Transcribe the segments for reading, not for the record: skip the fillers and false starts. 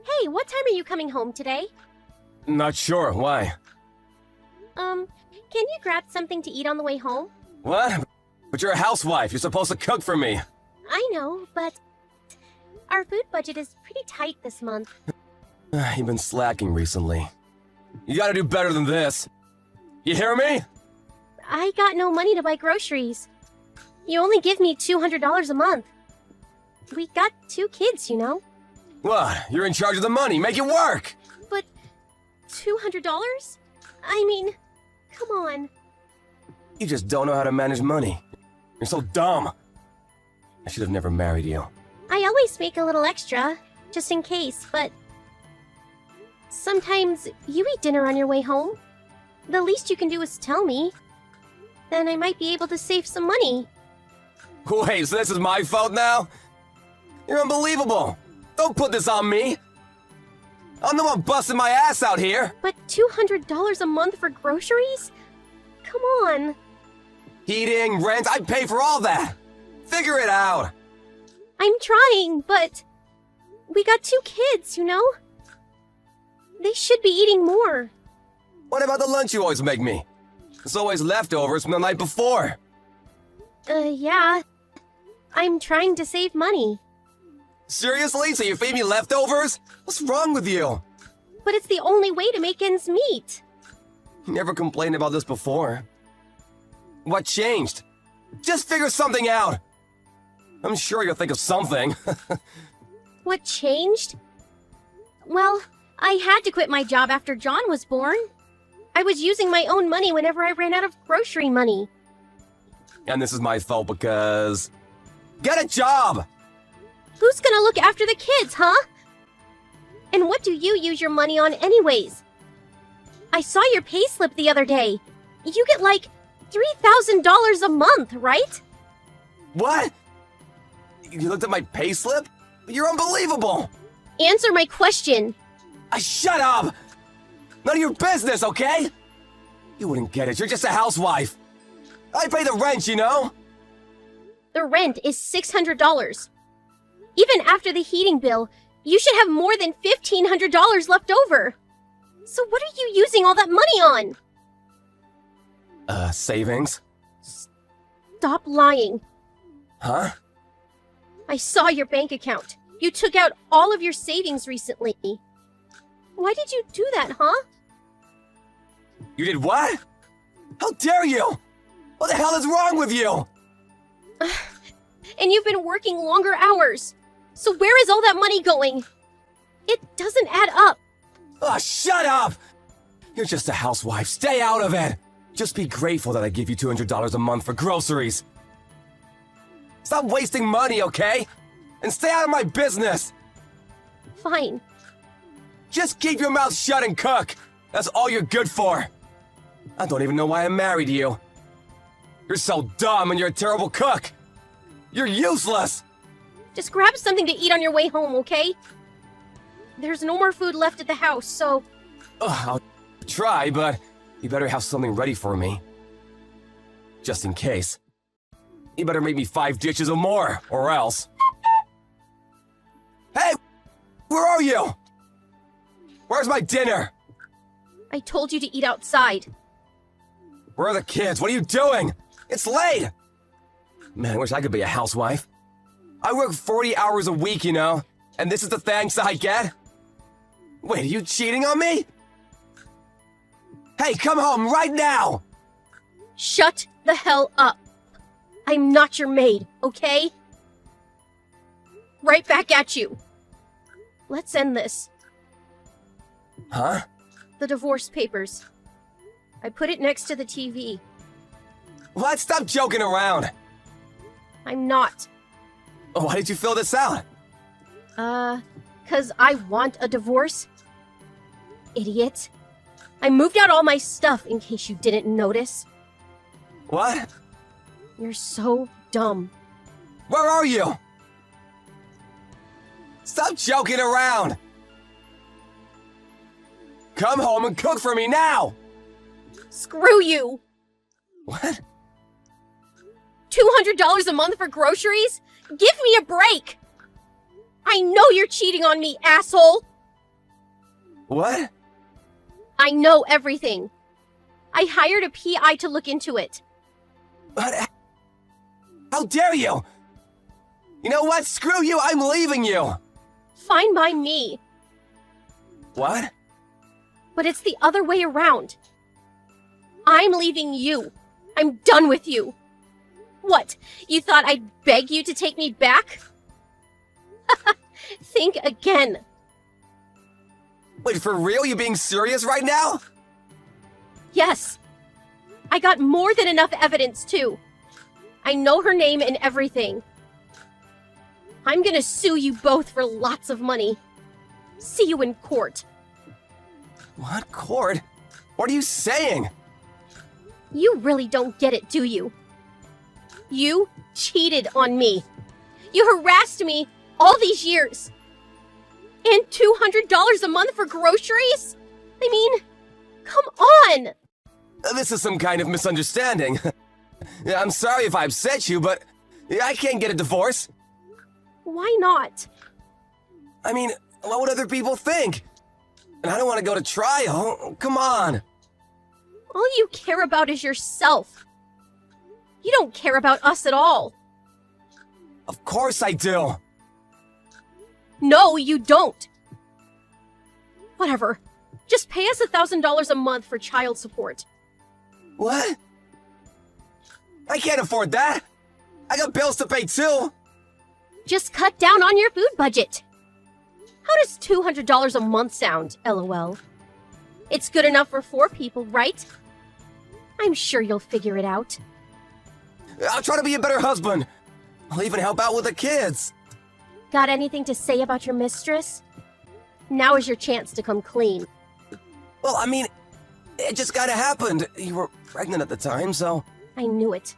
Hey, what time are you coming home today? Not sure. Why? Can you grab something to eat on the way home? What? But you're a housewife. You're supposed to cook for me. I know, but our food budget is pretty tight this month. You've been slacking recently. You gotta do better than this. You hear me? I got no money to buy groceries. You only give me $200 a month. We got 2 kids, you know. What? You're in charge of the money. Make it work! But $200? I mean, come on. You just don't know how to manage money. You're so dumb. I should have never married you. I always make a little extra, just in case, but sometimes you eat dinner on your way home. The least you can do is tell me. Then I might be able to save some money. Wait, so this is my fault now? You're unbelievable. Don't put this on me. I'm the one busting my ass out here. But $200 a month for groceries? Come on. Heating, rent, I pay for all that. Figure it out. I'm trying, but we got 2 kids, you know? They should be eating more. What about the lunch you always make me? It's always leftovers from the night before. Yeah. I'm trying to save money. Seriously? So you feed me leftovers? What's wrong with you? But it's the only way to make ends meet. You never complained about this before. What changed? Just figure something out. I'm sure you'll think of something. What changed? Well, I had to quit my job after John was born. I was using my own money whenever I ran out of grocery money. And this is my fault because... Get a job! Who's gonna look after the kids, huh? And what do you use your money on anyways? I saw your payslip the other day. You get like $3,000 a month, right? What? You looked at my payslip? You're unbelievable! Answer my question. Shut up! None of your business, okay? You wouldn't get it. You're just a housewife. I pay the rent, you know? The rent is $600. Even after the heating bill, you should have more than $1,500 left over. So what are you using all that money on? Savings? Stop lying. Huh? I saw your bank account. You took out all of your savings recently. Why did you do that, huh? You did what? How dare you? What the hell is wrong with you? And you've been working longer hours. So where is all that money going? It doesn't add up. Oh, shut up! You're just a housewife. Stay out of it. Just be grateful that I give you $200 a month for groceries. Stop wasting money, okay? And stay out of my business. Fine. Just keep your mouth shut and cook. That's all you're good for. I don't even know why I married you. You're so dumb and you're a terrible cook. You're useless. Just grab something to eat on your way home, okay? There's no more food left at the house, so... I'll try, but you better have something ready for me. Just in case. You better make me 5 dishes or more, or else. Hey! Where are you? Where's my dinner? I told you to eat outside. Where are the kids? What are you doing? It's late! Man, I wish I could be a housewife. I work 40 hours a week, you know, and this is the thanks I get? Wait, are you cheating on me? Hey, come home right now! Shut the hell up. I'm not your maid, okay? Right back at you. Let's end this. Huh? The divorce papers. I put it next to the TV. What? Stop joking around! I'm not. Why did you fill this out? 'Cause I want a divorce. Idiot. I moved out all my stuff in case you didn't notice. What? You're so dumb. Where are you? Stop joking around! Come home and cook for me now! Screw you! What? $200 a month for groceries? Give me a break! I know you're cheating on me, asshole! What? I know everything. I hired a PI to look into it. But how dare you? You know what? Screw you, I'm leaving you! Fine by me. What? But it's the other way around. I'm leaving you. I'm done with you. What, you thought I'd beg you to take me back? Think again. Wait, for real? You being serious right now? Yes. I got more than enough evidence, too. I know her name and everything. I'm gonna sue you both for lots of money. See you in court. What court? What are you saying? You really don't get it, do you? You cheated on me. You harassed me all these years. And $200 a month for groceries? I mean, come on! This is some kind of misunderstanding. I'm sorry if I upset you, but I can't get a divorce. Why not? I mean, what would other people think? And I don't want to go to trial. Come on. All you care about is yourself. You don't care about us at all. Of course I do. No, you don't. Whatever. Just pay us $1,000 a month for child support. What? I can't afford that. I got bills to pay too. Just cut down on your food budget. How does $200 a month sound, LOL? It's good enough for 4 people, right? I'm sure you'll figure it out. I'll try to be a better husband. I'll even help out with the kids. Got anything to say about your mistress? Now is your chance to come clean. Well, I mean, it just kinda happened. You were pregnant at the time, so... I knew it.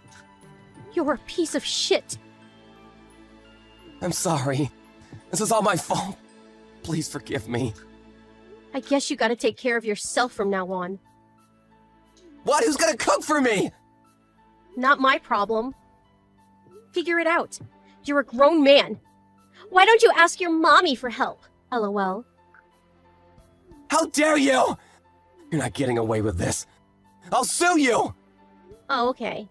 You're a piece of shit. I'm sorry. This is all my fault. Please forgive me. I guess you gotta take care of yourself from now on. What? Who's gonna cook for me? Not my problem. Figure it out. You're a grown man. Why don't you ask your mommy for help? LOL. How dare you! You're not getting away with this. I'll sue you! Oh, okay.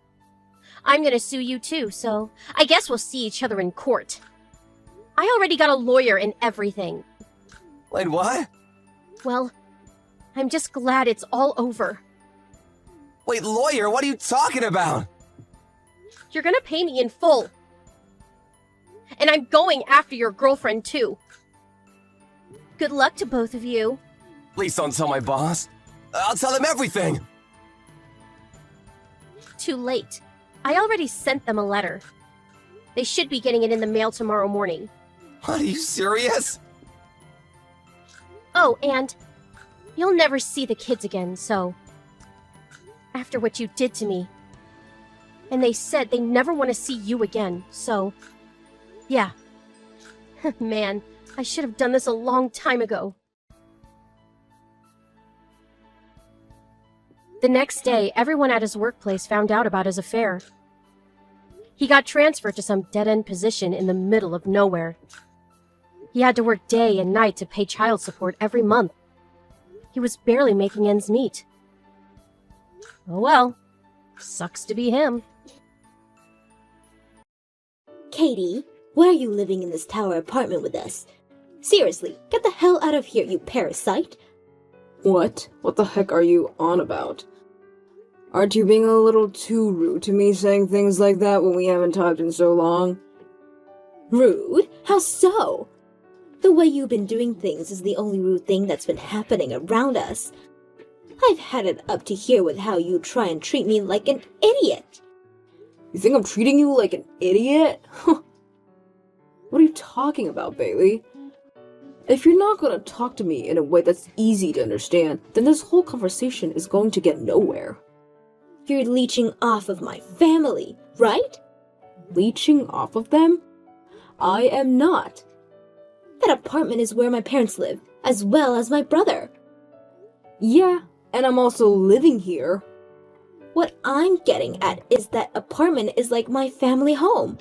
I'm gonna sue you too, so I guess we'll see each other in court. I already got a lawyer and everything. Wait, what? Well, I'm just glad it's all over. Wait, lawyer, what are you talking about? You're gonna pay me in full. And I'm going after your girlfriend too. Good luck to both of you. Please don't tell my boss. I'll tell him everything. Too late. I already sent them a letter. They should be getting it in the mail tomorrow morning. What, are you serious? Oh, and you'll never see the kids again, so... After what you did to me. And they said they never want to see you again, so... Yeah. Man, I should have done this a long time ago. The next day, everyone at his workplace found out about his affair. He got transferred to some dead-end position in the middle of nowhere. He had to work day and night to pay child support every month. He was barely making ends meet. Oh well, sucks to be him. Katie, why are you living in this tower apartment with us? Seriously, get the hell out of here, you parasite! What? What the heck are you on about? Aren't you being a little too rude to me saying things like that when we haven't talked in so long? Rude? How so? The way you've been doing things is the only rude thing that's been happening around us. I've had it up to here with how you try and treat me like an idiot. You think I'm treating you like an idiot? What are you talking about, Bailey? If you're not gonna talk to me in a way that's easy to understand, then this whole conversation is going to get nowhere. You're leeching off of my family, right? Leeching off of them? I am not. That apartment is where my parents live, as well as my brother. Yeah, and I'm also living here. What I'm getting at is that apartment is like my family home.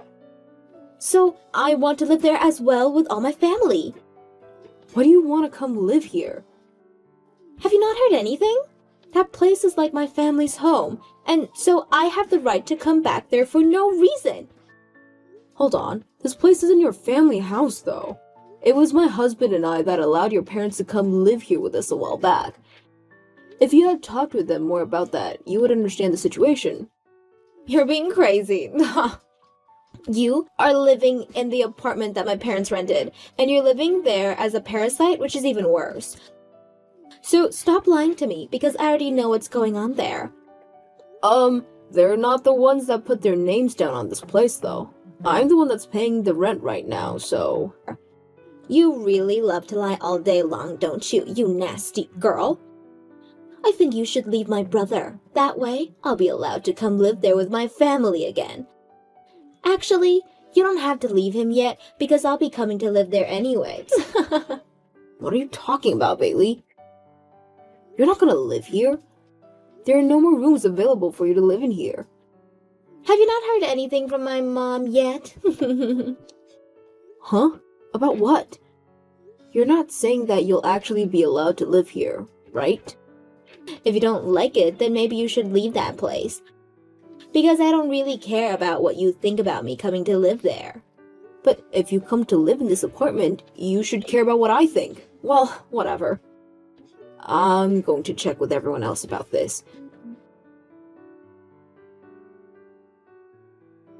So I want to live there as well with all my family. Why do you want to come live here? Have you not heard anything? That place is like my family's home, and so I have the right to come back there for no reason. Hold on, this place isn't your family house, though. It was my husband and I that allowed your parents to come live here with us a while back. If you had talked with them more about that, you would understand the situation. You're being crazy. You are living in the apartment that my parents rented, and you're living there as a parasite, which is even worse. So stop lying to me, because I already know what's going on there. They're not the ones that put their names down on this place, though. I'm the one that's paying the rent right now, so... You really love to lie all day long, don't you, you nasty girl? I think you should leave my brother. That way, I'll be allowed to come live there with my family again. Actually, you don't have to leave him yet, because I'll be coming to live there anyway. What are you talking about, Bailey? You're not gonna live here. There are no more rooms available for you to live in here. Have you not heard anything from my mom yet? Huh? About what? You're not saying that you'll actually be allowed to live here, right? If you don't like it, then maybe you should leave that place. Because I don't really care about what you think about me coming to live there. But if you come to live in this apartment, you should care about what I think. Well, whatever. I'm going to check with everyone else about this.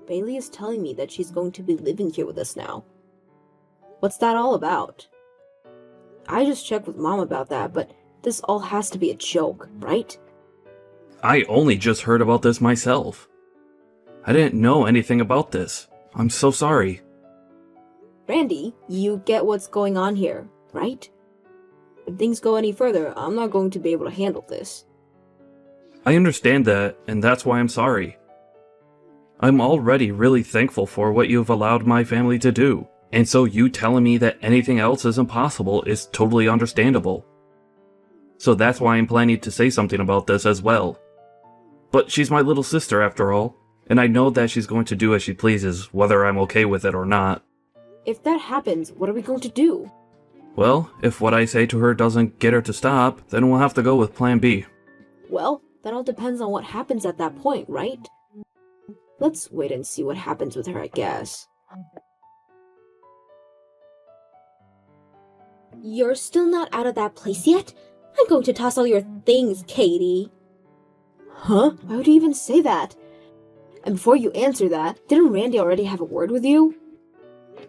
Bailey is telling me that she's going to be living here with us now. What's that all about? I just checked with Mom about that, but this all has to be a joke, right? I only just heard about this myself. I didn't know anything about this. I'm so sorry. Randy, you get what's going on here, right? If things go any further, I'm not going to be able to handle this. I understand that, and that's why I'm sorry. I'm already really thankful for what you've allowed my family to do, and so you telling me that anything else is impossible is totally understandable. So that's why I'm planning to say something about this as well. But she's my little sister after all, and I know that she's going to do as she pleases, whether I'm okay with it or not. If that happens, what are we going to do? Well, if what I say to her doesn't get her to stop, then we'll have to go with Plan B. Well, that all depends on what happens at that point, right? Let's wait and see what happens with her, I guess. You're still not out of that place yet? I'm going to toss all your things, Katie. Huh? Why would you even say that? And before you answer that, didn't Randy already have a word with you?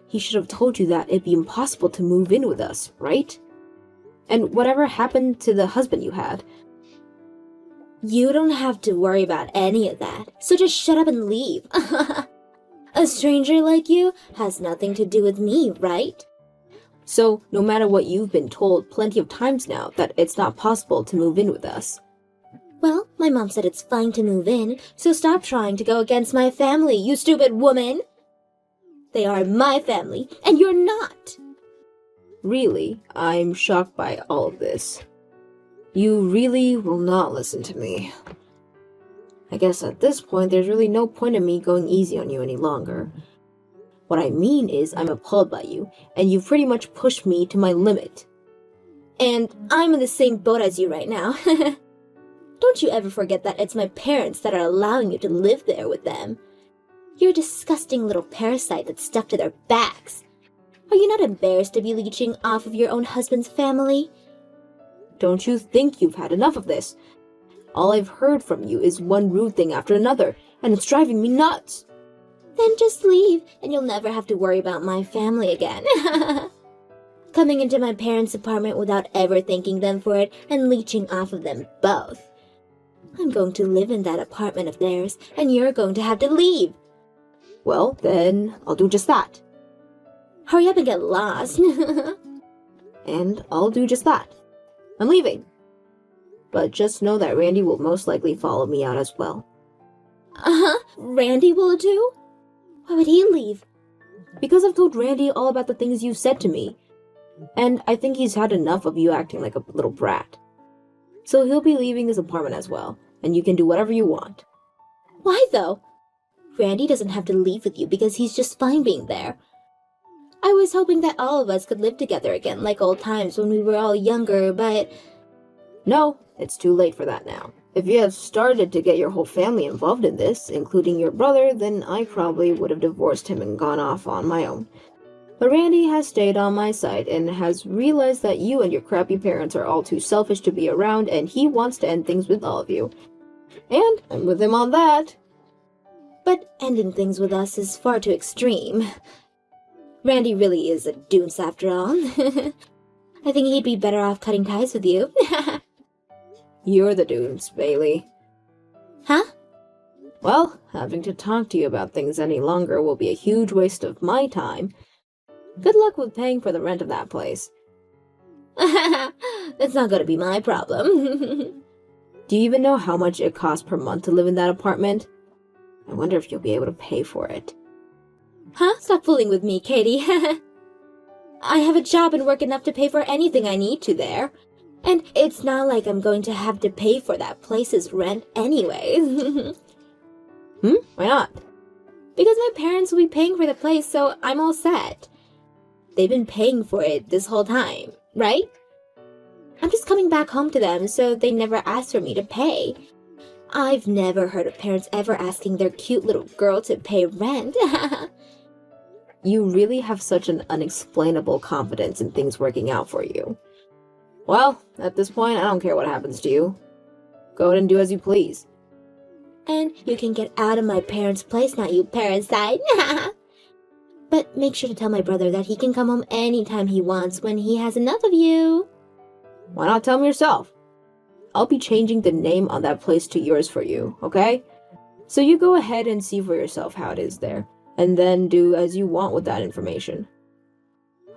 He should have told you that it'd be impossible to move in with us, right? And whatever happened to the husband you had? You don't have to worry about any of that, so just shut up and leave. A stranger like you has nothing to do with me, right? So, no matter what you've been told plenty of times now that it's not possible to move in with us. Well, my mom said it's fine to move in, so stop trying to go against my family, you stupid woman! They are my family, and you're not! Really, I'm shocked by all of this. You really will not listen to me. I guess at this point, there's really no point in me going easy on you any longer. What I mean is, I'm appalled by you, and you've pretty much pushed me to my limit. And I'm in the same boat as you right now. Don't you ever forget that it's my parents that are allowing you to live there with them. You're a disgusting little parasite that's stuck to their backs. Are you not embarrassed to be leeching off of your own husband's family? Don't you think you've had enough of this? All I've heard from you is one rude thing after another, and it's driving me nuts. Then just leave, and you'll never have to worry about my family again. Coming into my parents' apartment without ever thanking them for it and leeching off of them both. I'm going to live in that apartment of theirs, and you're going to have to leave. Well, then, I'll do just that. Hurry up and get lost. And I'll do just that. I'm leaving. But just know that Randy will most likely follow me out as well. Uh-huh, Randy will too? Why would he leave? Because I've told Randy all about the things you said to me. And I think he's had enough of you acting like a little brat. So he'll be leaving this apartment as well, and you can do whatever you want. Why though? Randy doesn't have to leave with you because he's just fine being there. I was hoping that all of us could live together again like old times when we were all younger, but No, it's too late for that now. If you have started to get your whole family involved in this, including your brother, then I probably would have divorced him and gone off on my own. But Randy has stayed on my side and has realized that you and your crappy parents are all too selfish to be around, and he wants to end things with all of you. And I'm with him on that. But ending things with us is far too extreme. Randy really is a dunce after all. I think he'd be better off cutting ties with you. You're the dudes, Bailey. Huh? Well, having to talk to you about things any longer will be a huge waste of my time. Good luck with paying for the rent of that place. That's not gonna be my problem. Do you even know how much it costs per month to live in that apartment? I wonder if you'll be able to pay for it. Huh? Stop fooling with me, Katie. I have a job and work enough to pay for anything I need to there. And it's not like I'm going to have to pay for that place's rent anyway. Why not? Because my parents will be paying for the place, so I'm all set. They've been paying for it this whole time, right? I'm just coming back home to them, so they never asked for me to pay. I've never heard of parents ever asking their cute little girl to pay rent. You really have such an unexplainable confidence in things working out for you. Well, at this point, I don't care what happens to you. Go ahead and do as you please. And you can get out of my parents' place now, you parasite. But make sure to tell my brother that he can come home anytime he wants when he has enough of you. Why not tell me yourself? I'll be changing the name on that place to yours for you, okay? So you go ahead and see for yourself how it is there, and then do as you want with that information.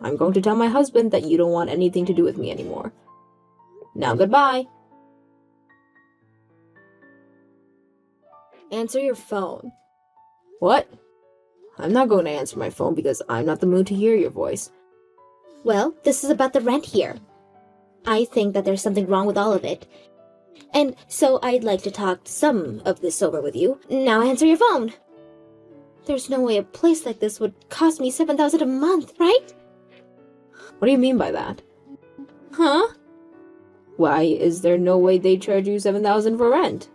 I'm going to tell my husband that you don't want anything to do with me anymore. Now goodbye. Answer your phone. What? I'm not going to answer my phone because I'm not in the mood to hear your voice. Well, this is about the rent here. I think that there's something wrong with all of it. And so I'd like to talk some of this over with you. Now answer your phone. There's no way a place like this would cost me $7,000 a month, right? What do you mean by that? Huh? Why is there no way they charge you $7,000 for rent?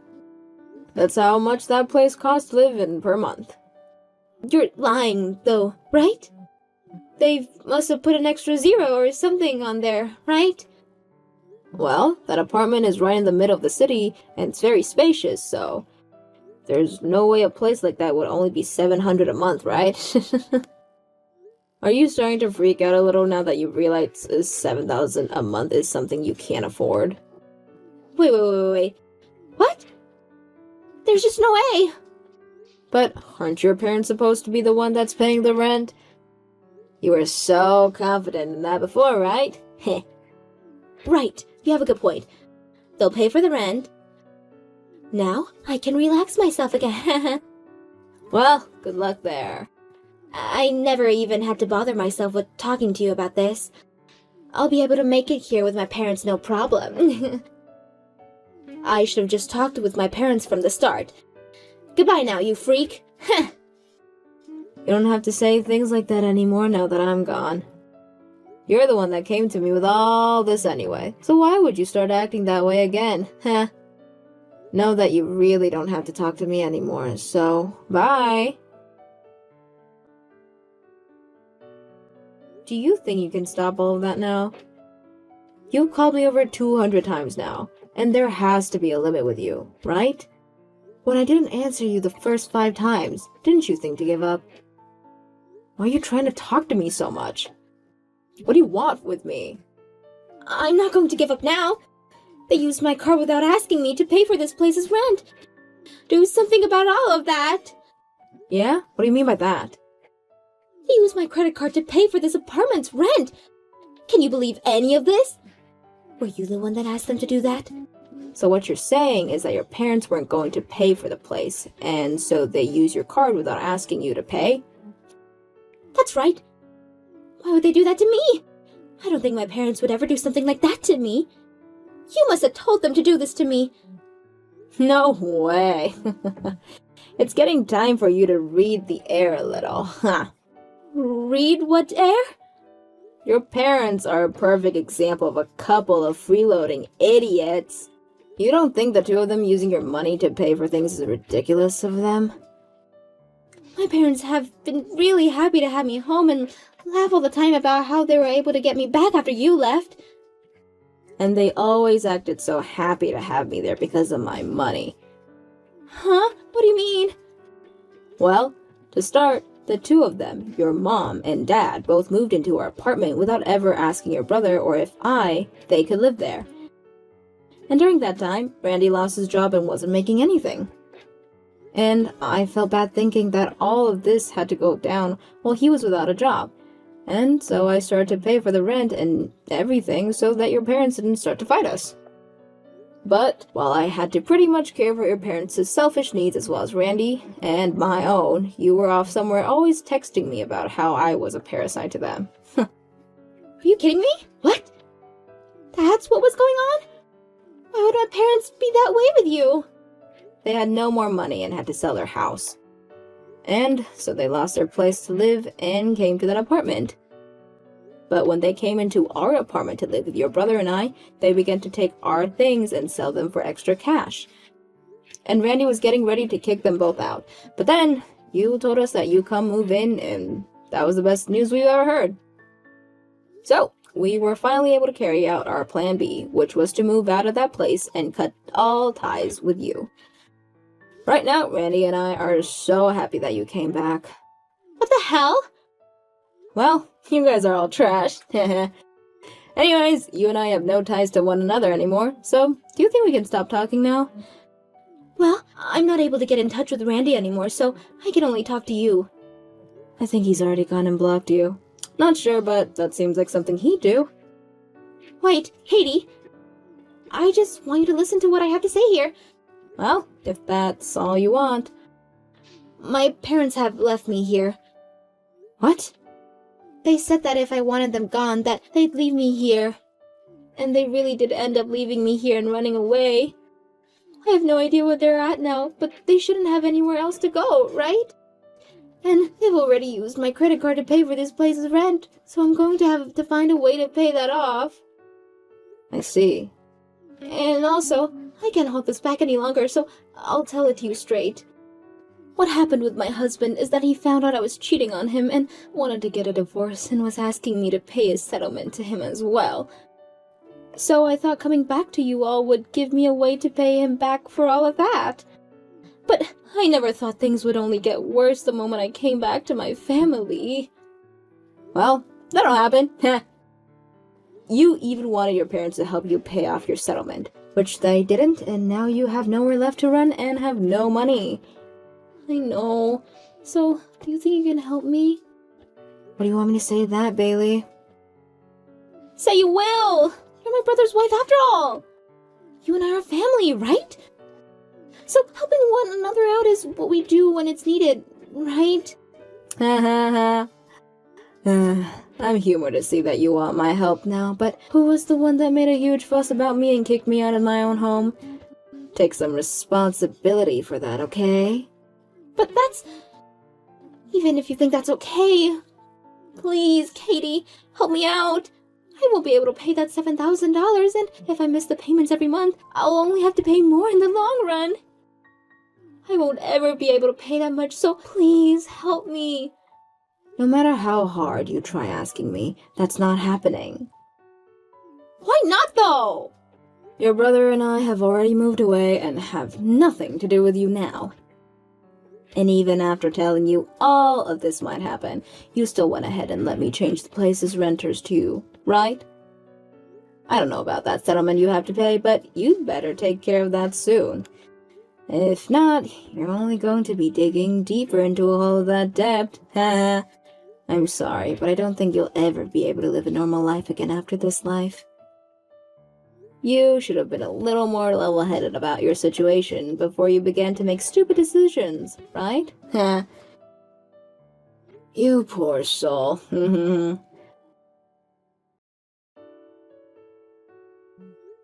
That's how much that place costs to live in per month. You're lying, though, right? They must have put an extra zero or something on there, right? Well, that apartment is right in the middle of the city, and it's very spacious, so there's no way a place like that would only be $700 a month, right? Are you starting to freak out a little now that you realize $7,000 a month is something you can't afford? Wait. What? There's just no way. But aren't your parents supposed to be the one that's paying the rent? You were so confident in that before, right? Heh. Right, you have a good point. They'll pay for the rent. Now I can relax myself again. Well, good luck there. I never even had to bother myself with talking to you about this. I'll be able to make it here with my parents no problem. I should have just talked with my parents from the start. Goodbye now, you freak. You don't have to say things like that anymore now that I'm gone. You're the one that came to me with all this anyway, so why would you start acting that way again, huh? Know that you really don't have to talk to me anymore, so bye! Do you think you can stop all of that now? You've called me over 200 times now, and there has to be a limit with you, right? When I didn't answer you the first 5 times, didn't you think to give up? Why are you trying to talk to me so much? What do you want with me? I'm not going to give up now. They used my card without asking me to pay for this place's rent. Do something about all of that. Yeah? What do you mean by that? They used my credit card to pay for this apartment's rent. Can you believe any of this? Were you the one that asked them to do that? So what you're saying is that your parents weren't going to pay for the place, and so they use your card without asking you to pay? That's right. Why would they do that to me? I don't think my parents would ever do something like that to me. You must have told them to do this to me. No way. It's getting time for you to read the air a little, huh? Read what air? Your parents are a perfect example of a couple of freeloading idiots. You don't think the two of them using your money to pay for things is ridiculous of them? My parents have been really happy to have me home and laugh all the time about how they were able to get me back after you left. And they always acted so happy to have me there because of my money. Huh? What do you mean? Well, to start, the two of them, your mom and dad, both moved into our apartment without ever asking your brother or if they could live there. And during that time, Randy lost his job and wasn't making anything. And I felt bad thinking that all of this had to go down while he was without a job. And so I started to pay for the rent and everything so that your parents didn't start to fight us. But while I had to pretty much care for your parents' selfish needs as well as Randy and my own, you were off somewhere always texting me about how I was a parasite to them. Are you kidding me? What? That's what was going on? Why would my parents be that way with you? They had no more money and had to sell their house. And so they lost their place to live and came to that apartment. But when they came into our apartment to live with your brother and I, they began to take our things and sell them for extra cash. And Randy was getting ready to kick them both out. But then you told us that you come move in, and that was the best news we've ever heard. So we were finally able to carry out our plan B, which was to move out of that place and cut all ties with you. Right now, Randy and I are so happy that you came back. What the hell? Well, you guys are all trash. Anyways, you and I have no ties to one another anymore, so do you think we can stop talking now? Well, I'm not able to get in touch with Randy anymore, so I can only talk to you. I think he's already gone and blocked you. Not sure, but that seems like something he'd do. Wait, Katie. I just want you to listen to what I have to say here. Well, if that's all you want. My parents have left me here. What? They said that if I wanted them gone, that they'd leave me here. And they really did end up leaving me here and running away. I have no idea where they're at now, but they shouldn't have anywhere else to go, right? And they've already used my credit card to pay for this place's rent, so I'm going to have to find a way to pay that off. I see. And also, I can't hold this back any longer, so I'll tell it to you straight. What happened with my husband is that he found out I was cheating on him and wanted to get a divorce and was asking me to pay his settlement to him as well. So I thought coming back to you all would give me a way to pay him back for all of that. But I never thought things would only get worse the moment I came back to my family. Well, that'll happen. You even wanted your parents to help you pay off your settlement, which they didn't, and now you have nowhere left to run and have no money. I know. So, do you think you can help me? What do you want me to say to that, Bailey? Say you will! You're my brother's wife after all! You and I are family, right? So, helping one another out is what we do when it's needed, right? Ha ha ha. I'm humored to see that you want my help now, but who was the one that made a huge fuss about me and kicked me out of my own home? Take some responsibility for that, okay? But that's... Even if you think that's okay... Please, Katie, help me out. I won't be able to pay that $7,000, and if I miss the payments every month, I'll only have to pay more in the long run. I won't ever be able to pay that much, so please help me. No matter how hard you try asking me, that's not happening. Why not, though? Your brother and I have already moved away and have nothing to do with you now. And even after telling you all of this might happen, you still went ahead and let me change the place's renters too, right? I don't know about that settlement you have to pay, but you'd better take care of that soon. If not, you're only going to be digging deeper into all of that debt. I'm sorry, but I don't think you'll ever be able to live a normal life again after this life. You should have been a little more level-headed about your situation before you began to make stupid decisions, right? You poor soul.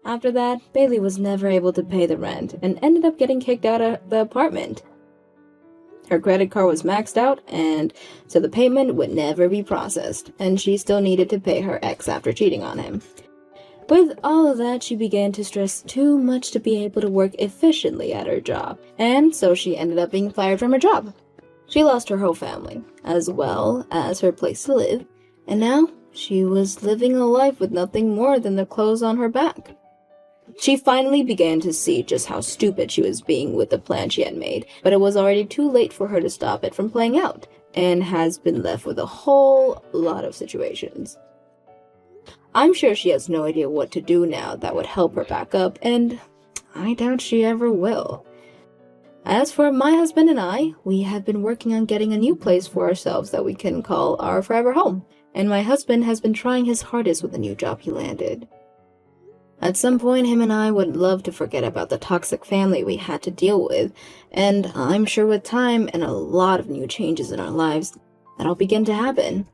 After that, Bailey was never able to pay the rent and ended up getting kicked out of the apartment. Her credit card was maxed out, and so the payment would never be processed, and she still needed to pay her ex after cheating on him. With all of that, she began to stress too much to be able to work efficiently at her job, and so she ended up being fired from her job. She lost her whole family, as well as her place to live, and now she was living a life with nothing more than the clothes on her back. She finally began to see just how stupid she was being with the plan she had made, but it was already too late for her to stop it from playing out, and has been left with a whole lot of situations. I'm sure she has no idea what to do now that would help her back up, and I doubt she ever will. As for my husband and I, we have been working on getting a new place for ourselves that we can call our forever home, and my husband has been trying his hardest with the new job he landed. At some point, him and I would love to forget about the toxic family we had to deal with, and I'm sure with time and a lot of new changes in our lives, that'll begin to happen.